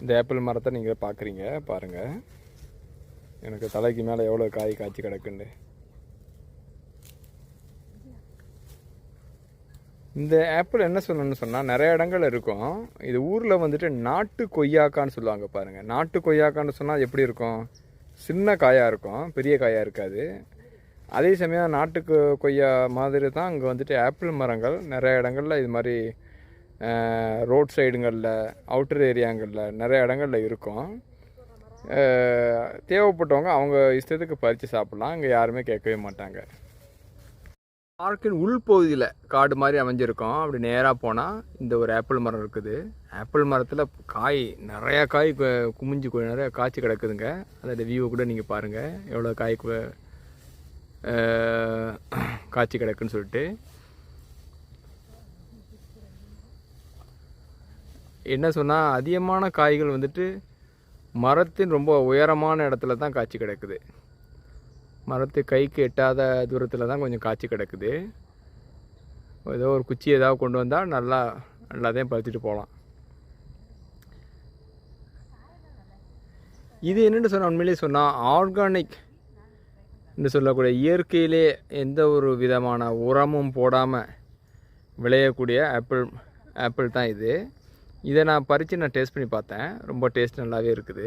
இந்த ஆப்பிள் மரத்தை நீங்கள் பார்க்குறீங்க பாருங்கள். எனக்கு தலைக்கு மேலே எவ்வளோ காய் காய்ச்சி கிடக்குண்டு. இந்த ஆப்பிள் என்ன சொல்லணும்னு சொன்னால் நிறைய இடங்கள் இருக்கும். இது ஊரில் வந்துட்டு நாட்டு கொய்யாக்கான்னு சொல்லுவாங்க பாருங்கள். நாட்டு கொய்யாக்கான்னு சொன்னால் எப்படி இருக்கும்? சின்ன காயாக இருக்கும், பெரிய காயாக இருக்காது. அதே சமயம் நாட்டு கொய்யா மாதிரி தான் இங்கே வந்துட்டு ஆப்பிள் மரங்கள் நிறைய இடங்களில் இது மாதிரி ரோட் சைடுங்களில், அவுட்டர் ஏரியாங்களில் நிறைய இடங்களில் இருக்கும். தேவைப்பட்டவங்க அவங்க இஷ்டத்துக்கு பறித்து சாப்பிட்லாம். இங்கே யாருமே கேட்கவே மாட்டாங்க. பார்க்கின் உள்பகுதியில் காடு மாதிரி அமைஞ்சிருக்கும். அப்படி நேராக போனால் இந்த ஒரு ஆப்பிள் மரம் இருக்குது. ஆப்பிள் மரத்தில் காய் நிறையா காய் குமிஞ்சு நிறையா காய்ச்சி கிடக்குதுங்க. அதோட வியூவை கூட நீங்கள் பாருங்கள், எவ்வளோ காய் காய்ச்சி கிடக்குன்னு சொல்லிட்டு. என்ன சொன்னால் அதிகமான காய்கள் வந்துட்டு மரத்தின் ரொம்ப உயரமான இடத்துல தான் காய்ச்சி கிடக்குது. மரத்து கைக்கு எட்டாத தூரத்தில் தான் கொஞ்சம் காய்ச்சி கிடக்குது. ஏதோ ஒரு குச்சி ஏதாவது கொண்டு வந்தால் நல்லாதான் பறிச்சுட்டு போகலாம். இது என்னென்னு சொன்னால், உண்மையிலே சொன்னால் ஆர்கானிக் என்று சொல்லக்கூடிய இயற்கையிலே எந்த ஒரு விதமான உரமும் போடாமல் விளையக்கூடிய ஆப்பிள் தான் இது. இதை நான் பறித்து டேஸ்ட் பண்ணி பார்த்தேன். ரொம்ப டேஸ்ட் நல்லாவே இருக்குது.